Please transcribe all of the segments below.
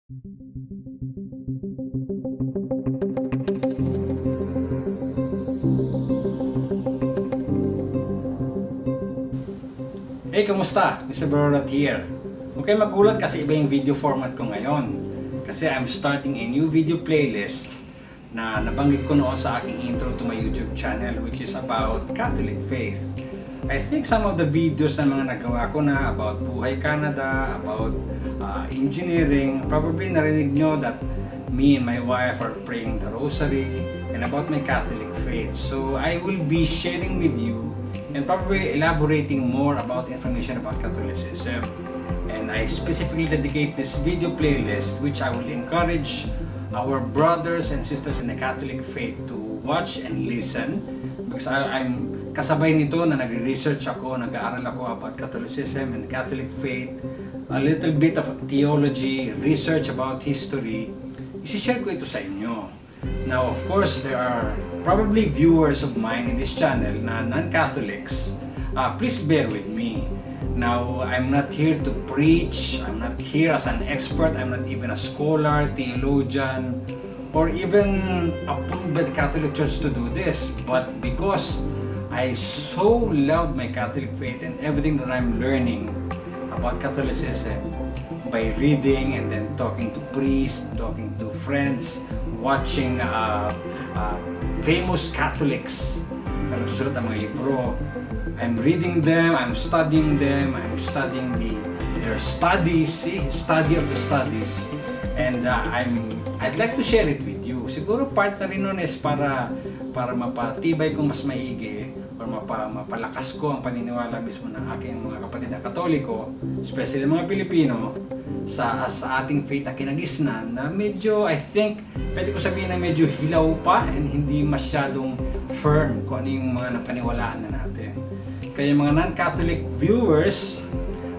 Hey, kamusta? Mr. Barolat here. Huwag kayo magulat kasi iba yung video format ko ngayon. Kasi I'm starting a new video playlist na nabanggit ko noon sa aking intro to my YouTube channel, which is about Catholic faith. I think some of the videos na mga nagawa ko na about Buhay Canada, about engineering, probably narinig nyo that me and my wife are praying the rosary and about my Catholic faith. So I will be sharing with you and probably elaborating more about information about Catholicism. And I specifically dedicate this video playlist, which I will encourage our brothers and sisters in the Catholic faith to watch and listen, because I'm kasabay nito na nagre-research ako, nag-aaral ako about Catholicism and the Catholic faith, a little bit of theology, research about history. Isi-share ko ito sa inyo. Now, of course, there are probably viewers of mine in this channel na non-Catholics. Please bear with me. Now, I'm not here to preach. I'm not here as an expert. I'm not even a scholar, theologian, or even approved by the Catholic Church to do this. But because I so love my Catholic faith and everything that I'm learning about Catholicism, by reading and then talking to priests, talking to friends, watching famous Catholics na nagsusulat ng mga libro. I'm reading them, I'm studying their studies, study of the studies, and I'd like to share it with you. Siguro part na rin nun is para mapatibay kong mas maigi or mapalakas ko ang paniniwala mismo ng aking mga kapatid na Katoliko, especially mga Pilipino, sa ating faith na kinagisnan na medyo, I think, pwede ko sabihin na medyo hilaw pa and hindi masyadong firm kung ano yung mga napaniwalaan na natin. Kaya mga non-Catholic viewers,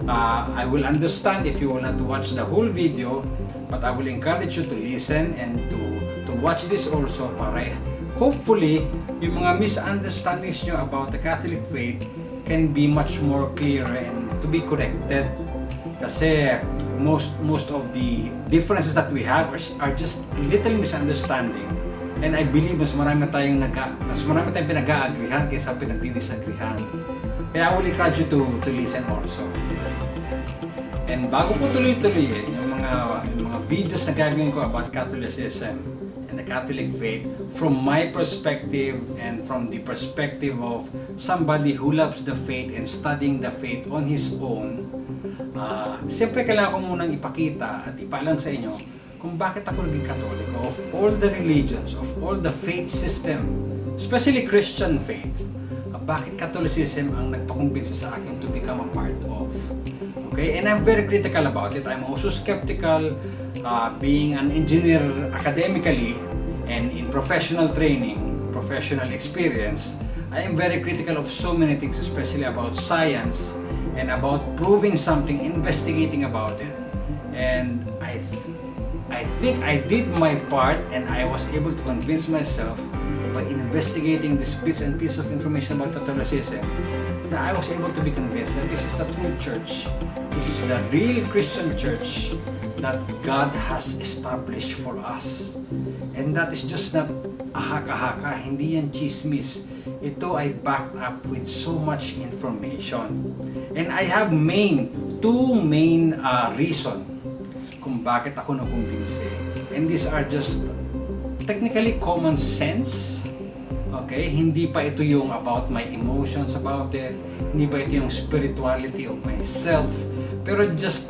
I will understand if you will not watch the whole video, but I will encourage you to listen and to watch this also para hopefully yung mga misunderstandings nyo about the Catholic faith can be much more clearer and to be corrected. Kasi most of the differences that we have are just little misunderstanding, and I believe mas marami tayong pinag-aagrihan kaysa pinagdidisagrihan. Kaya I will encourage you to listen also. And bago ko tuloy-tuloyin yung mga videos na gagawin ko about Catholicism and the Catholic faith from my perspective and from the perspective of somebody who loves the faith and studying the faith on his own, siyempre kailangan ko munang ipakita at ipaalam sa inyo kung bakit ako naging Katoliko. Of all the religions, of all the faith system, especially Christian faith, bakit Catholicism ang nagpakumbinsi sa akin to become a part of. Okay? And I'm very critical about it. I'm also skeptical, being an engineer academically and in professional training, professional experience. I am very critical of so many things, especially about science and about proving something, investigating about it. And I think I did my part and I was able to convince myself by investigating these bits and pieces of information about Catholicism, that I was able to be convinced that this is the true church. This is the real Christian church that God has established for us. And that is just not a haka-haka, hindi yan chismis. Ito ay backed up with so much information. And I have two main reason kung bakit ako nakumbinsi. And these are just technically common sense. Okay? Hindi pa ito yung about my emotions about it. Hindi pa ito yung spirituality of myself. Pero just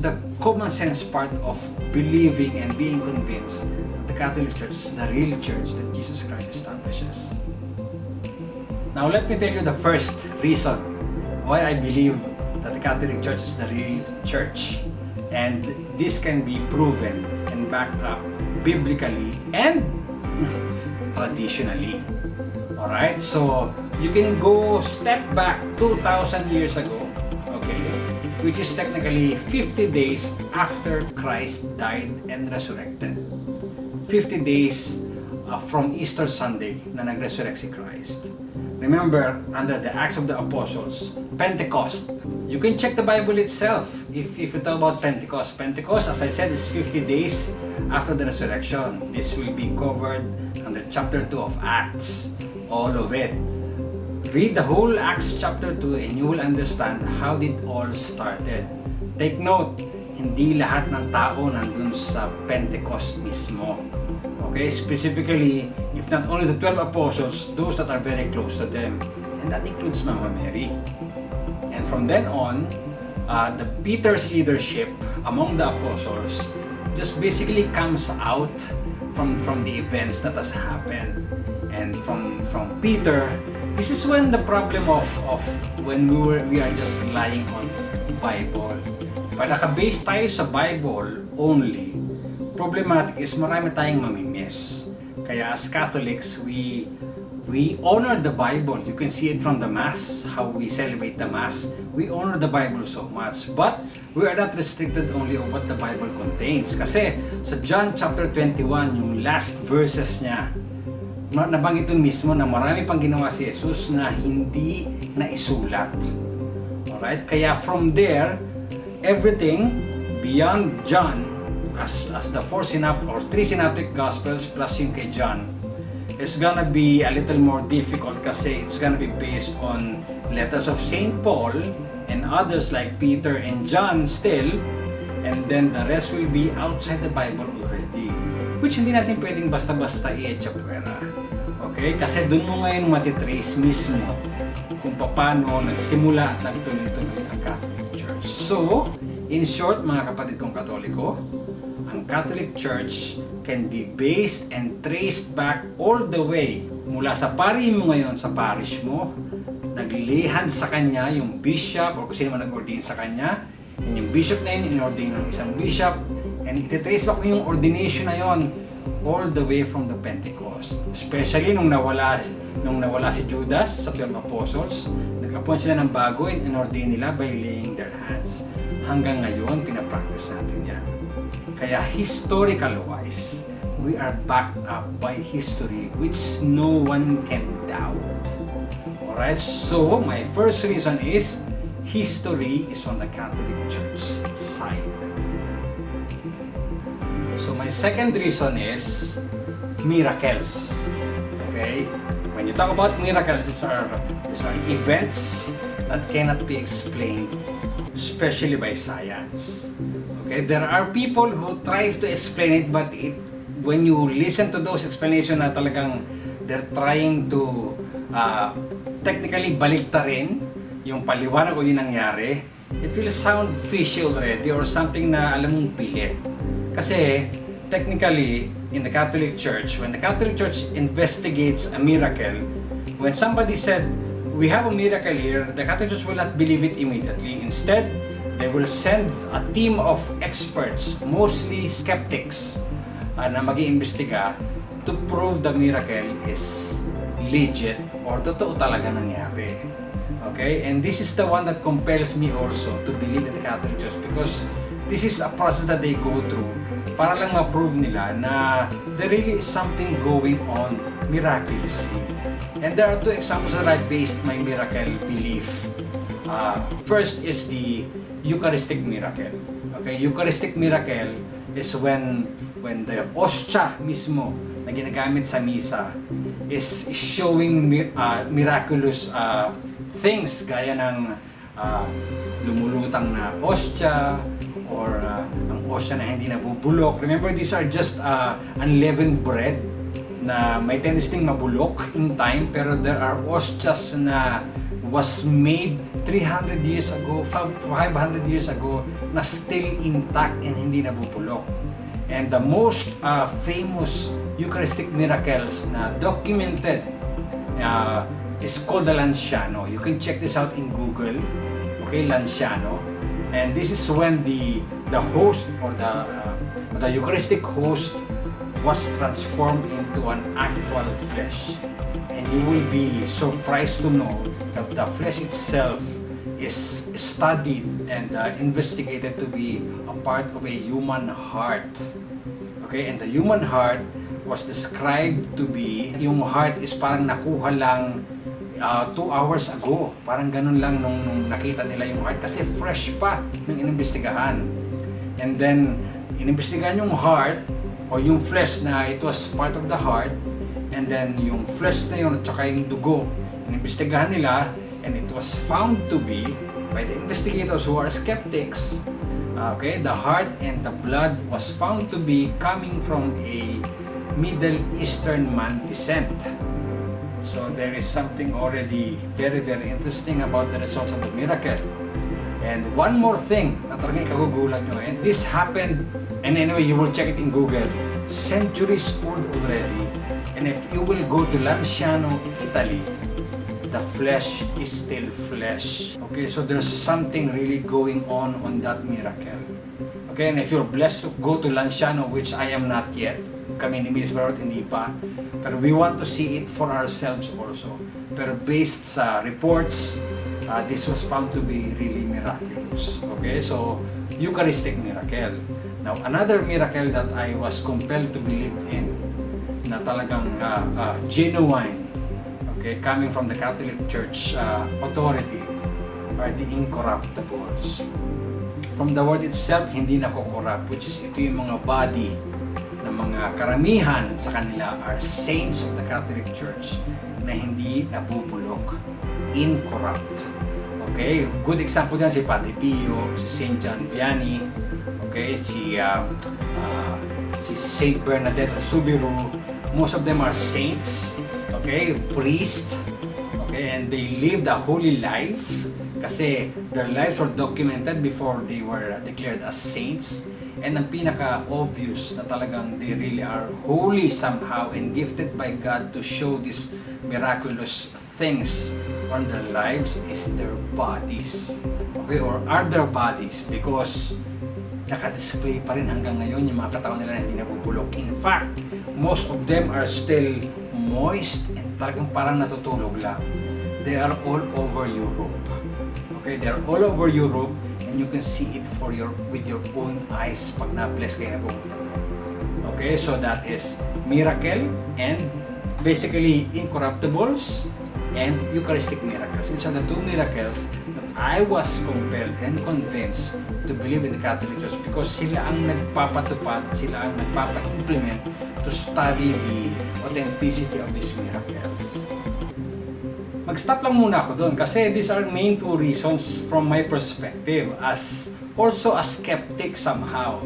the common sense part of believing and being convinced that the Catholic Church is the real church that Jesus Christ establishes. Now let me tell you the first reason why I believe that the Catholic Church is the real church. And this can be proven and backed up biblically and traditionally. Alright, so you can go step back 2,000 years ago, okay, which is technically 50 days after Christ died and resurrected. 50 days from Easter Sunday na nag-resurrect si Christ. Remember, under the Acts of the Apostles, Pentecost. You can check the Bible itself if you talk about Pentecost. Pentecost, as I said, is 50 days after the resurrection. This will be covered under chapter 2 of Acts, all of it. Read the whole Acts chapter 2 and you will understand how it all started. Take note, hindi lahat ng tao nandun sa Pentecost mismo. Okay, specifically, if not only the 12 apostles, those that are very close to them. And that includes Mama Mary. And from then on, the Peter's leadership among the apostles just basically comes out from the events that has happened. And from Peter, this is when the problem of when we are just relying on Bible. Pag naka-base tayo sa Bible only, problematic is marami tayong mamimiss. Kaya as Catholics, we honor the Bible. You can see it from the Mass, how we celebrate the Mass. We honor the Bible so much. But we are not restricted only on what the Bible contains. Kasi sa John chapter 21, yung last verses niya, nabanggit dun mismo na marami pang ginawa si Jesus na hindi naisulat. Alright? Kaya from there, everything beyond John, as the three synoptic gospels plus yung kay John, is gonna be a little more difficult kasi it's gonna be based on letters of Saint Paul and others like Peter and John still, and then the rest will be outside the Bible already, which hindi natin pwedeng basta-basta i-echapwera. Okay? Kasi dun mo ngayon matitrace mismo kung paano nagsimula at nagtuloy-tuloy ang Catholic Church. So, in short, mga kapatid kong Katoliko, ang Catholic Church can be based and traced back all the way mula sa pari mo ngayon sa parish mo, naglihan sa kanya yung bishop o kung sino man nag-ordain sa kanya, and yung bishop na yun in-ordain ng isang bishop, and ititrace back mo yung ordination na yun all the way from the Pentecost. Especially nung nawala si Judas sa 12 apostles, nag-appoint sila ng bago and in-ordain nila by laying their hands. Hanggang ngayon, pinapractice natin yan. Kaya historical wise, we are backed up by history which no one can doubt. Alright, so my first reason is history is on the Catholic Church side. So my second reason is miracles. Okay? When you talk about miracles, these are events that cannot be explained, especially by science. Okay, there are people who tries to explain it, but when you listen to those explanations na talagang they're trying to technically baliktarin yung paliwanag o yung nangyari, it will sound fishy already or something na alam mong pilit. Kasi technically in the Catholic Church, when the Catholic Church investigates a miracle, when somebody said, we have a miracle here, the Catholic Church will not believe it immediately. Instead, they will send a team of experts, mostly skeptics, na mag-iimbestiga to prove the miracle is legit or totoo talaga nangyari. Okay? And this is the one that compels me also to believe in the Catholic Church because this is a process that they go through para lang ma-prove nila na there really is something going on miraculously. And there are two examples that I based my miracle belief. First is the Eucharistic miracle. Okay, Eucharistic miracle is when the ostia mismo na ginagamit sa misa is showing miraculous things gaya ng lumulutang na ostia or ang ostia na hindi nabubulok. Remember, these are just unleavened bread na may tendency mabulok in time, pero there are ostias na was made 300 years ago, 500 years ago, na still intact and hindi nabubulok. And the most famous Eucharistic miracles na documented is called the Lanciano. You can check this out in Google. Okay, Lanciano. And this is when the host or the Eucharistic host was transformed into an actual flesh. And you will be surprised to know that the flesh itself is studied and investigated to be a part of a human heart. Okay, and the human heart was described to be, yung heart is parang nakuha lang 2 hours ago. Parang ganun lang nung nakita nila yung heart kasi fresh pa nung inimbestigahan. And then, inimbestigahan yung heart o yung flesh na it was part of the heart. And then, yung flesh na yun at saka yung dugo, inimbestigahan nila and it was found to be by the investigators who are skeptics. Okay, the heart and the blood was found to be coming from a Middle Eastern man descent. So there is something already very, very interesting about the results of the miracle. And one more thing na talagang kagugulat nyo, and this happened, and anyway, you will check it in Google, centuries old already. And if you will go to Lanciano, Italy, the flesh is still flesh. Okay, so there's something really going on that miracle. Okay, and if you're blessed to go to Lanciano, which I am not yet, kami ni Miss Barot hindi pa, pero we want to see it for ourselves also. Pero based sa reports, this was found to be really miraculous. Okay, so Eucharistic miracle. Now, another miracle that I was compelled to believe in, na talagang genuine, okay, coming from the Catholic Church authority, are the incorruptibles. From the word itself, hindi nako-corrupt, which is ito yung mga body na mga karamihan sa kanila are saints of the Catholic Church na hindi nabubulok, incorrupt. Okay, good example dyan si Padre Pio, si Saint John Vianney, okay, si Saint Bernadette of Subiru. Most of them are saints, okay, priests, okay, and they lived a holy life kasi their lives were documented before they were declared as saints. And ang pinaka-obvious na talagang they really are holy somehow and gifted by God to show these miraculous things on their lives is their bodies. Okay, or are their bodies, because naka-display pa rin hanggang ngayon yung mga katawan nila na hindi nabubulok. In fact, most of them are still moist and talagang parang natutulog lang. They are all over Europe. Okay, they are all over Europe and you can see it with your own eyes pag na-bless kayo na pumunta. Okay, so that is miracle and basically incorruptibles and Eucharistic miracles. These are the two miracles that I was compelled and convinced to believe in the Catholic Church because sila ang nagpapatupad, sila ang nagpapa-implement to study the authenticity of these miracles. Mag-stop lang muna ako doon kasi these are main two reasons from my perspective as also a skeptic somehow.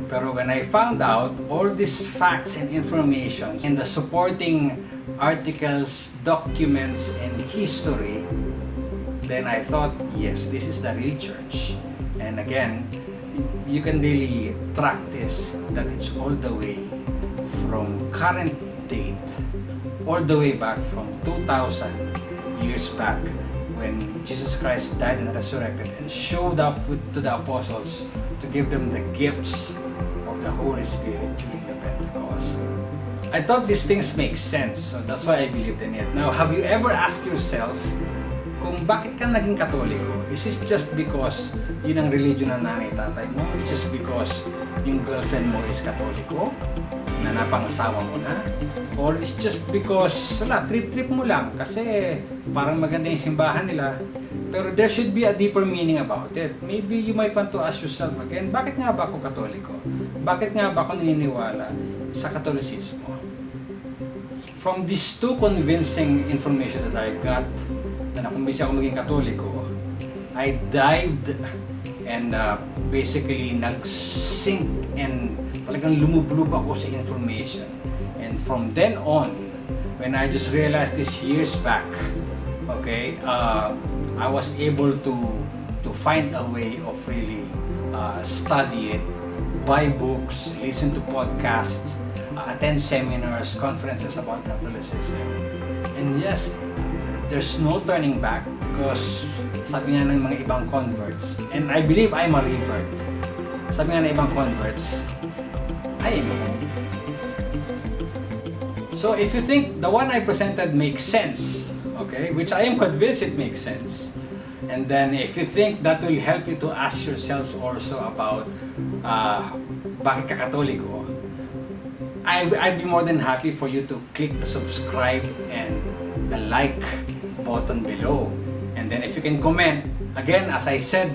Pero when I found out all these facts and information and the supporting articles, documents, and history, then I thought, yes, this is the real church. And again, you can really track this, that it's all the way from current date, all the way back from 2,000 years back when Jesus Christ died and resurrected and showed up to the apostles to give them the gifts of the Holy Spirit during the Pentecost. I thought these things make sense, so that's why I believed in it. Now, have you ever asked yourself kung bakit ka naging Katoliko? Is this just because yun ang religion ng nanay-tatay mo? Is just because yung girlfriend mo is Katoliko? Na napangasawa mo na? Or is just because, trip-trip mo lang kasi parang maganda yung simbahan nila. Pero there should be a deeper meaning about it. Maybe you might want to ask yourself again, bakit nga ba ako Katoliko? Bakit nga ba ako naniniwala sa Catholicism? From these two convincing information that I got, na nakumbinsi ako maging Katoliko, I dived and basically nag-sink and talagang lumublub ako sa information. And from then on, when I just realized this years back, okay, I was able to find a way of really study it, buy books, listen to podcasts, attend seminars, conferences about Catholicism. And yes, there's no turning back because sabi nga ng mga ibang converts, and I believe I'm a revert. Sabi nga ng ibang converts, I am home. So if you think the one I presented makes sense, okay, which I am convinced it makes sense, and then if you think that will help you to ask yourselves also about bakit ka Katoliko, I'd be more than happy for you to click the subscribe and the like button below. And then if you can comment, again, as I said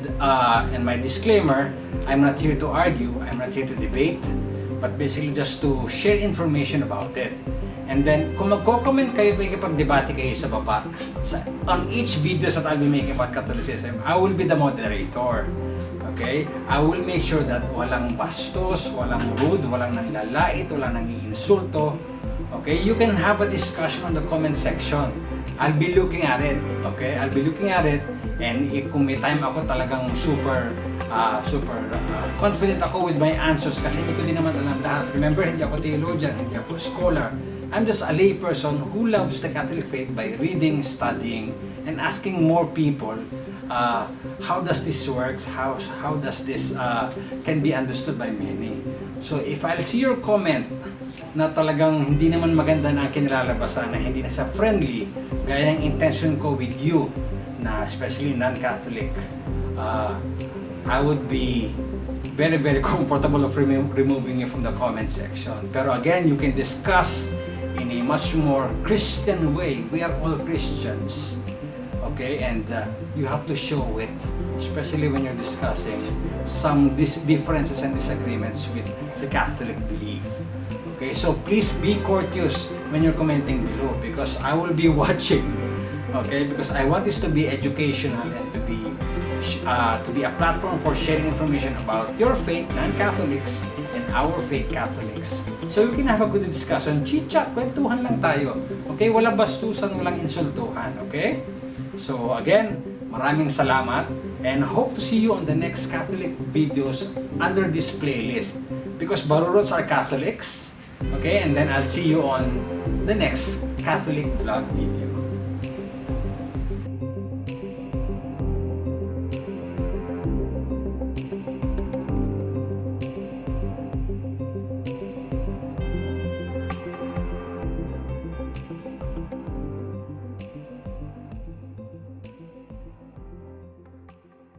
in my disclaimer, I'm not here to argue, I'm not here to debate, but basically just to share information about it. And then, kung magko-comment kayo, makikipag-debate kayo sa baba. On each videos that I'll be making about Catholicism, I will be the moderator. Okay? I will make sure that walang bastos, walang rude, walang nanlalait, walang nangiinsulto. Okay? You can have a discussion on the comment section. I'll be looking at it. Okay? I'll be looking at it. And kung may time ako talagang super confident ako with my answers kasi hindi ko din naman alam lahat. Remember, hindi ako theologian, hindi ako scholar. I'm just a lay person who loves the Catholic faith by reading, studying, and asking more people how does this works, how does this can be understood by many. So if I'll see your comment na talagang hindi naman maganda na kinilalabasan, na hindi na sa friendly, gaya ng intention ko with you, na especially non-Catholic, I would be very comfortable of removing it from the comment section. Pero again, you can discuss in a much more Christian way. We are all Christians, okay? And you have to show it, especially when you're discussing some differences and disagreements with the Catholic belief. Okay, so please be courteous when you're commenting below because I will be watching. Okay, because I want this to be educational and to be a platform for sharing information about your faith, non-Catholics, and our faith, Catholics. So we can have a good discussion. Chit-chat, kwentuhan lang tayo. Okay, walang bastusan, walang insultuhan. Okay? So again, maraming salamat and hope to see you on the next Catholic videos under this playlist. Because Barurots are Catholics. Okay, and then I'll see you on the next Catholic vlog video.